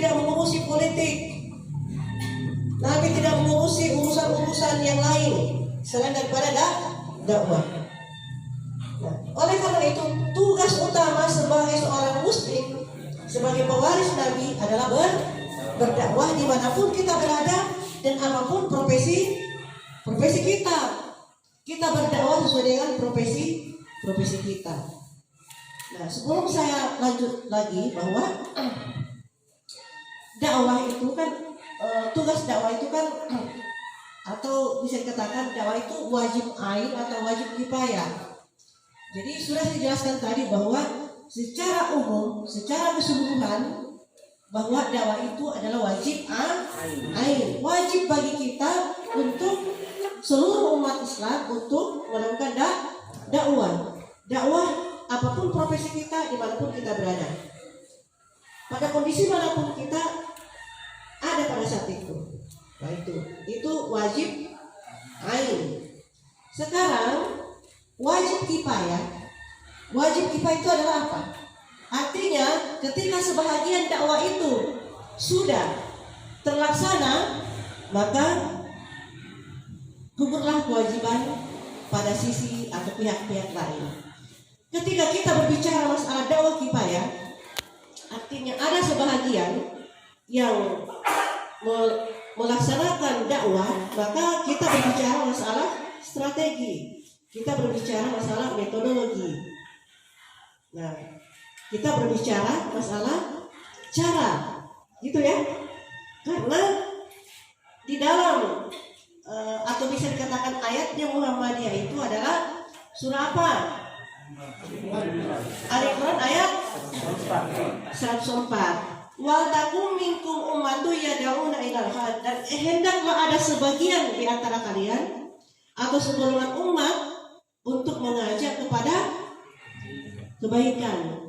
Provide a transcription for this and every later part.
tidak mengurusi politik. Nabi tidak mengurusi urusan-urusan yang lain selain daripada dakwah. Nah, oleh karena itu tugas utama sebagai seorang muslim, sebagai pewaris Nabi adalah berdakwah dimanapun kita berada dan apapun profesi kita. Kita berdakwah sesuai dengan profesi kita. Nah, sebelum saya lanjut lagi bahwa dakwah itu kan tugas dakwah itu kan atau bisa dikatakan dakwah itu wajib ain atau wajib kifayah. Jadi sudah saya jelaskan tadi bahwa secara umum, secara keseluruhan bahwa dakwah itu adalah wajib ain, wajib bagi kita untuk seluruh umat Islam untuk melakukan dakwah apapun profesi kita, dimanapun kita berada, pada kondisi manapun kita ada pada saat itu. Nah, itu wajib ain. Sekarang wajib kifayah. Wajib kifayah itu adalah apa? Artinya ketika sebahagian dakwah itu sudah terlaksana, maka gugurlah kewajiban pada sisi atau pihak-pihak lain. Ketika kita berbicara masalah dakwah kifayah, artinya ada sebahagian yang melaksanakan dakwah, maka kita berbicara masalah strategi, kita berbicara masalah metodologi. Nah, kita berbicara masalah cara, gitu ya. Karena di dalam atau bisa dikatakan ayatnya Muhammadiyah itu adalah surah apa? Al-Quran ayat 104. Wal takum minkum ummatu yad'una ilal khair, dan hendaklah ada sebagian di antara kalian atau segolongan umat untuk mengajak kepada kebaikan,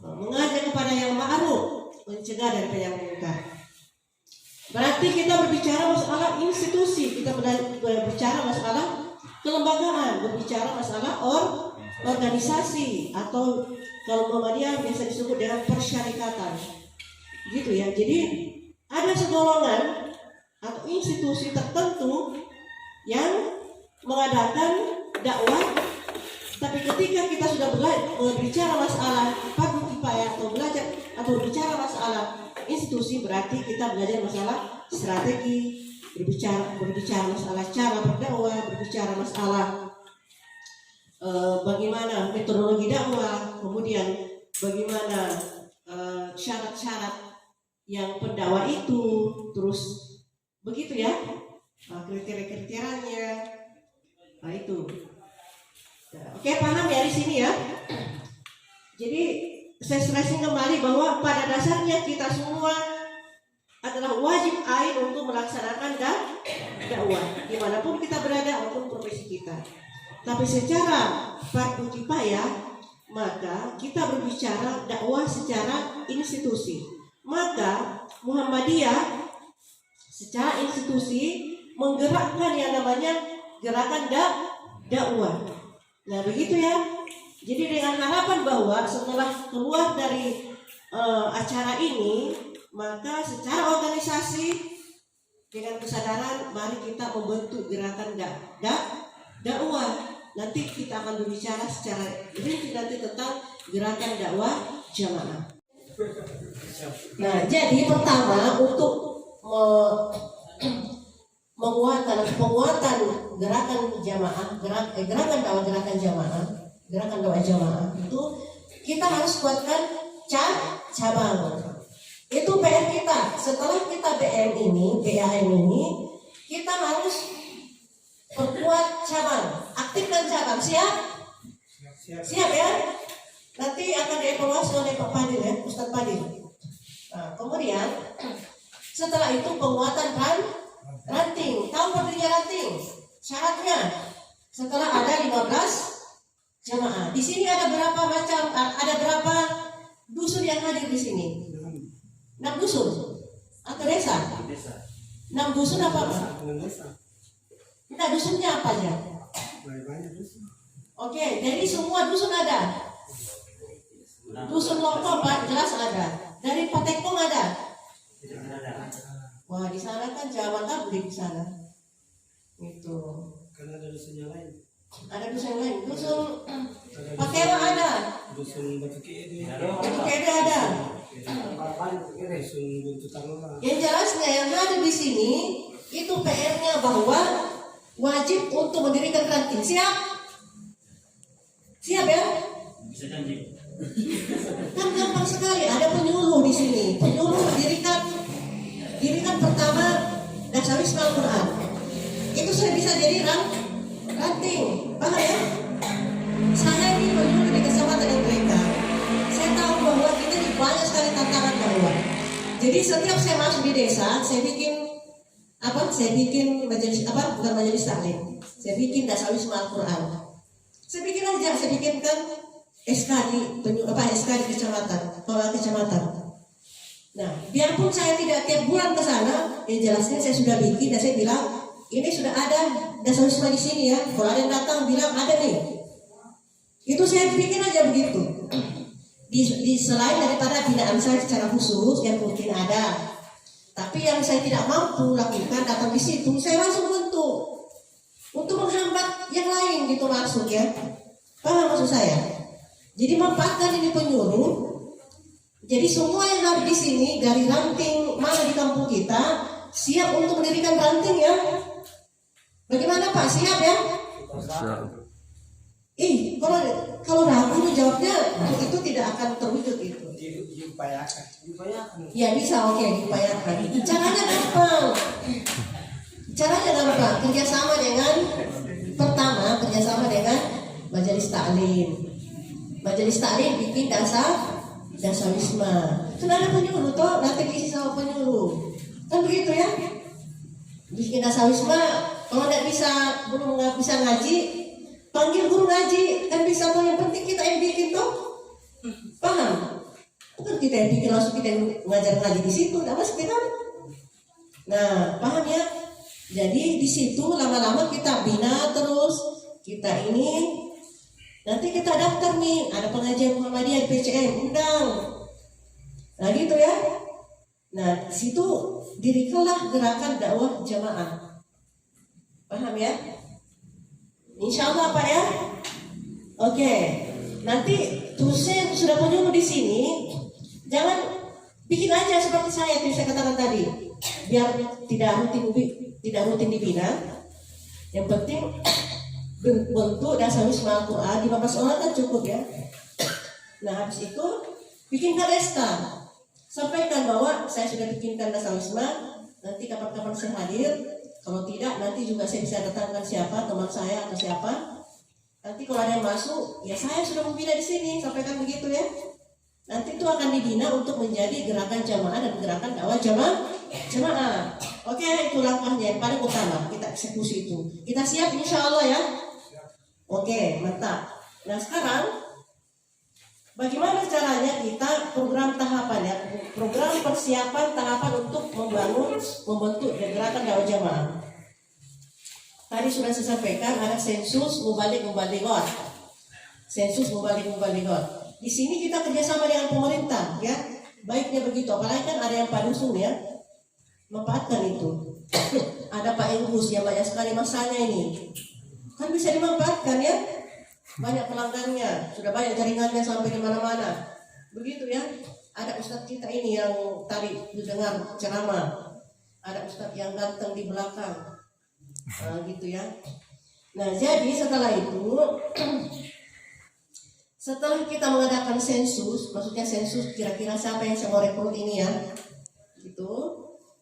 mengajak kepada yang ma'ruf, mencegah daripada yang munkar. Berarti kita berbicara masalah institusi, kita berbicara masalah kelembagaan, berbicara masalah organisasi, atau kalau Muhammadiyah biasa disebut dengan persyarikatan, gitu ya. Jadi ada segolongan atau institusi tertentu yang mengadakan dakwah, tapi ketika kita sudah berbicara masalah fardu kifayah atau belajar atau berbicara masalah institusi, berarti kita belajar masalah strategi, berbicara masalah cara berdakwah, berbicara masalah bagaimana metodologi dakwah, kemudian bagaimana syarat-syarat yang pendakwah itu, terus begitu ya, kriteria-kriterianya. Nah itu, oke, paham ya di sini ya. Jadi saya stressing kembali bahwa pada dasarnya kita semua adalah wajib ain untuk melaksanakan dakwah dimanapun kita berada maupun profesi kita. Tapi secara fardu kifayah, maka kita berbicara dakwah secara institusi. Maka Muhammadiyah secara institusi menggerakkan yang namanya gerakan dakwah. Nah begitu ya. Jadi dengan harapan bahwa setelah keluar dari acara ini, maka secara organisasi dengan kesadaran mari kita membentuk gerakan dakwah. Nanti kita akan berbicara secara rinci nanti tentang gerakan dakwah jamaah. Nah, jadi pertama untuk penguatan gerakan jamaah, gerakan dakwah jamaah itu kita harus kuatkan cabang. Itu PR kita. Setelah kita BAM ini, kita harus perkuat cabang, aktifkan cabang. Siap ya? Nanti akan dievaluasi oleh Pak Fadil ya, Ustadz Fadil. Nah, kemudian setelah itu penguatan ranting. Tahu pentingnya ranting? Syaratnya setelah ada 15 jamaah. Di sini ada berapa dusun yang hadir di sini? 6 dusun atau desa? 6 dusun apa? Kita dusunnya apa aja? Oke, jadi semua dusun ada. Dusun Lontong jelas ada. Dari Patekong ada? Tidak ada. Wah, di sana kan Jawa Tablik di sana. Itu. Karena ada dusun yang lain. Ada dusun lain. Dusun Pakera ada. Dusun Batu Kede. Batu Kede ada. Dusun Buntu Tangerang. Yang jelasnya yang ada di sini itu PR-nya bahwa wajib untuk mendirikan ranting. Siap? Siap ya? Bisa janji. Kan gampang sekali. Ada penyuluh di sini. Penyuluh dirikan pertama Dasawisma Al-Quran. Itu sudah bisa jadi ranting. Paham ya? Saya ini penyuluh di Kecamatan mereka. Saya tahu bahwa kita di banyak sekali tantangan dakwah. Jadi setiap saya masuk di desa, saya bikin majelis bukan majelis taklim. Saya bikin Dasawisma Al-Quran. Saya bikinkan SK di kecamatan, kepala kecamatan. Nah, biarpun saya tidak tiap bulan ke sana, jelasnya saya sudah bikin dan saya bilang ini sudah ada Dasawisma di sini ya. Kalau ada yang datang bilang ada nih. Itu saya bikin aja begitu. Di selain daripada binaan saya secara khusus yang mungkin ada, tapi yang saya tidak mampu lakukan datang di situ, saya langsung bentuk untuk menghambat yang lain gitu masuk ya. Paham maksud saya? Jadi manfaatkan ini penyuluh. Jadi semua yang ada di sini dari ranting mana di kampung kita siap untuk mendirikan ranting ya. Bagaimana Pak? Siap ya? Kalau ragu tuh jawabnya itu tidak akan terwujud itu. Diupayakan. Ya bisa, oke, diupayakan. Caranya gampang. Kerjasama dengan majelis taklim. Majelis taklim bikin Dasawisma. Sudah ada penyuluh toh, nanti diisi sama penyuluh. Kan begitu ya? Bikin Dasawisma, kalau belum bisa ngaji, panggil guru ngaji, kan bisa toh. Yang penting kita yang bikin toh. Paham? Bukan kita yang bikin langsung kita yang ngajar ngaji di situ, tidak pasti kan? Nah, paham ya? Jadi di situ lama-lama kita bina terus, kita ini nanti kita daftar nih, ada pengajian Muhammadiyah PCM, undang. Nah gitu ya. Nah di situ dirikanlah gerakan dakwah jamaah. Paham ya? Insya Allah Pak ya. Oke. Nanti terusnya yang sudah penyuluh di sini, jangan bikin aja seperti saya yang saya katakan tadi, biar tidak rutin dibina. Yang penting bentuk Dasawisma Al-Quran 15 orang kan cukup ya. Nah habis itu bikinkan SK, sampaikan bahwa saya sudah bikinkan Dasawisma. Nanti kapan-kapan saya hadir. Kalau tidak nanti juga saya bisa datangkan siapa teman saya atau siapa. Nanti kalau ada yang masuk, ya saya sudah membina di sini. Sampaikan begitu ya. Nanti itu akan dibina untuk menjadi gerakan jamaah dan gerakan dakwah jamaah. Oke, itu langkahnya yang paling utama. Kita eksekusi itu. Kita siap insya Allah ya. Oke, mantap. Nah sekarang bagaimana caranya kita program tahapan ya, program persiapan tahapan untuk membentuk gerakan dakwah jamaah. Tadi sudah saya sampaikan ada sensus mubalik-mubalighat. Sensus mubalik-mubalighat. Di sini kita kerjasama dengan pemerintah ya. Baiknya begitu, apalagi kan ada yang Pak Dusun ya. Manfaatkan itu. Ada Pak Engus yang banyak sekali masanya ini. Kan bisa dimanfaatkan ya. Banyak pelanggannya, sudah banyak jaringannya sampai di mana-mana. Begitu ya. Ada ustadz kita ini yang tadi didengar ceramah. Ada ustadz yang ganteng di belakang. Nah, gitu ya. Nah, jadi setelah itu setelah kita mengadakan sensus, maksudnya sensus kira-kira siapa yang saya mau rekrut ini ya. Gitu.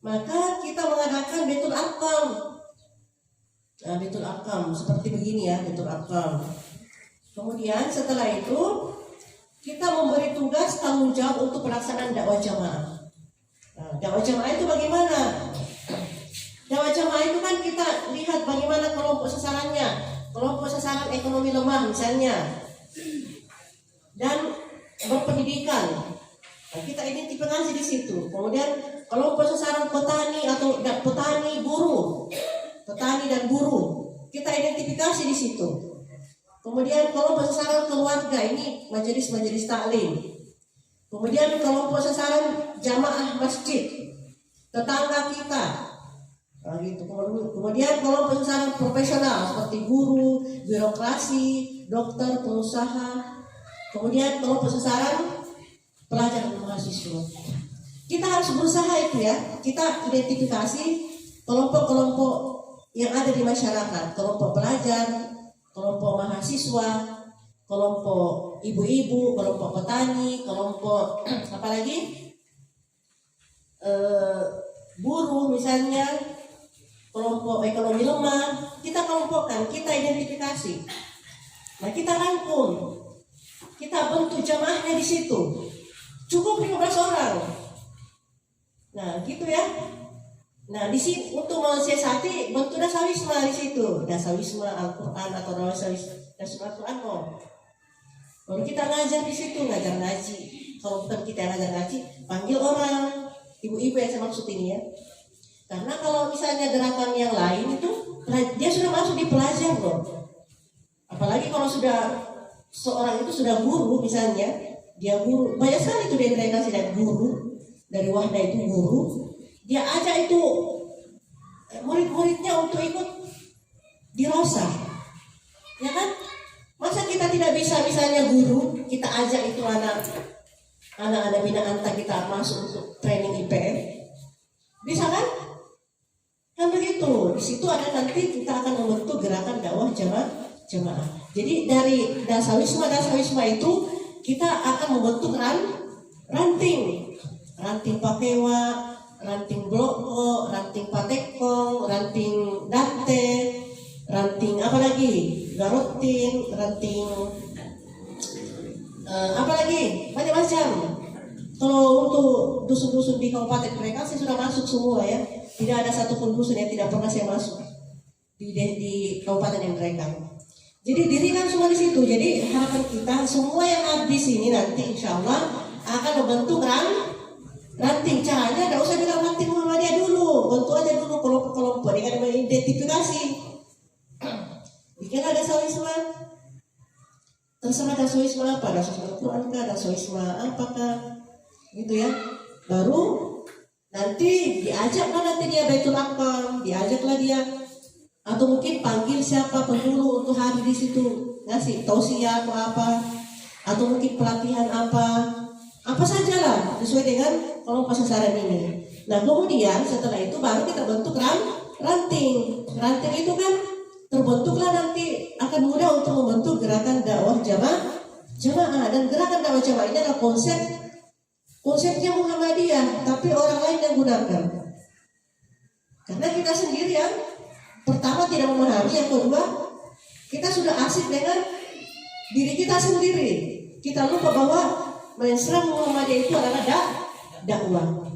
Maka kita mengadakan Baitul Arqam. Nah, Baitul Arqam seperti begini ya, Baitul Arqam. Kemudian setelah itu kita memberi tugas tanggung jawab untuk pelaksanaan dakwah jamaah. Nah, dakwah jamaah itu bagaimana? Dakwah jamaah itu kan kita lihat bagaimana kelompok sasarannya, kelompok sasaran ekonomi lemah misalnya, dan berpendidikan. Nah, kita identifikasi di situ. Kemudian kelompok sasaran petani atau petani dan buruh, kita identifikasi di situ. Kemudian kelompok sasaran keluarga, ini majelis taklim. Kemudian kelompok sasaran jamaah masjid, tetangga kita. Nah, gitu. Kemudian kelompok sasaran profesional seperti guru, birokrasi, dokter, pengusaha. Kemudian kelompok sasaran pelajar dan mahasiswa. Kita harus berusaha itu ya. Kita identifikasi kelompok-kelompok yang ada di masyarakat, kelompok pelajar, kelompok mahasiswa, kelompok ibu-ibu, kelompok petani, kelompok apalagi buruh misalnya, kelompok ekonomi lemah. Kita kelompokkan, kita identifikasi. Nah, kita rangkum, kita bentuk jamaahnya di situ. Cukup 15 orang. Nah, gitu ya. Nah, di sini untuk mensiasati bentuk dasawisma di situ. Dasawisma Al-Qur'an atau dasawisma Al-Qur'an. Kalau kita ngajar di situ, ngajar ngaji. Kalau bukan kita yang ngajar ngaji, panggil orang, ibu-ibu yang saya maksud ini ya. Karena kalau misalnya gerakan yang lain itu, dia sudah masuk di pelajar loh. Apalagi kalau sudah seorang itu sudah guru misalnya, dia guru, banyak sekali itu dia integrasi dari guru, dari Wahda itu guru, dia ajak itu murid-muridnya untuk ikut di Rosa, ya kan? Masa kita tidak bisa misalnya guru, kita ajak itu anak-anak binaan kita masuk untuk training IPM, bisa kan? Kan begitu. Di situ ada nanti kita akan membentuk gerakan dakwah jamaah. Jadi dari dasawisma itu kita akan membentuk ranting Pakewa, ranting Bloko, ranting Patekong, ranting Date, ranting apa lagi? Garotin, ranting apa lagi? Banyak macam. Kalau untuk dusun-dusun di kabupaten mereka saya sudah masuk semua ya. Tidak ada satupun dusun yang tidak pernah saya masuk di kabupaten yang mereka. Jadi dirikan semua di situ. Jadi harapan kita semua yang habis ini nanti insya Allah akan membentuk ranting. Caranya tidak usah bilang ranting Muhammadiyah dulu, bentuk aja dulu kelompok-kelompok dengan mengidentifikasi. Bikin ada dasawisma. Terserah dasawisma apa, dasawisma Al-Quran kah, dasawisma apakah, gitu ya. Baru nanti diajaklah nanti dia Baitul Akam, diajaklah dia, atau mungkin panggil siapa penghulu untuk hadir di situ, ngasih tausiah atau apa, atau mungkin pelatihan apa sajalah sesuai dengan kelompok sasaran ini. Nah kemudian setelah itu baru kita bentuk ranting. Ranting itu kan terbentuklah nanti akan mudah untuk membentuk gerakan dakwah jamaah. Dan gerakan dakwah jamaah ini adalah konsepnya Muhammadiyah, tapi orang lain yang gunakan. Karena kita sendiri yang pertama tidak memahami, yang kedua kita sudah asik dengan diri kita sendiri. Kita lupa bahwa mainstream Muhammadiyah itu adalah dakwah.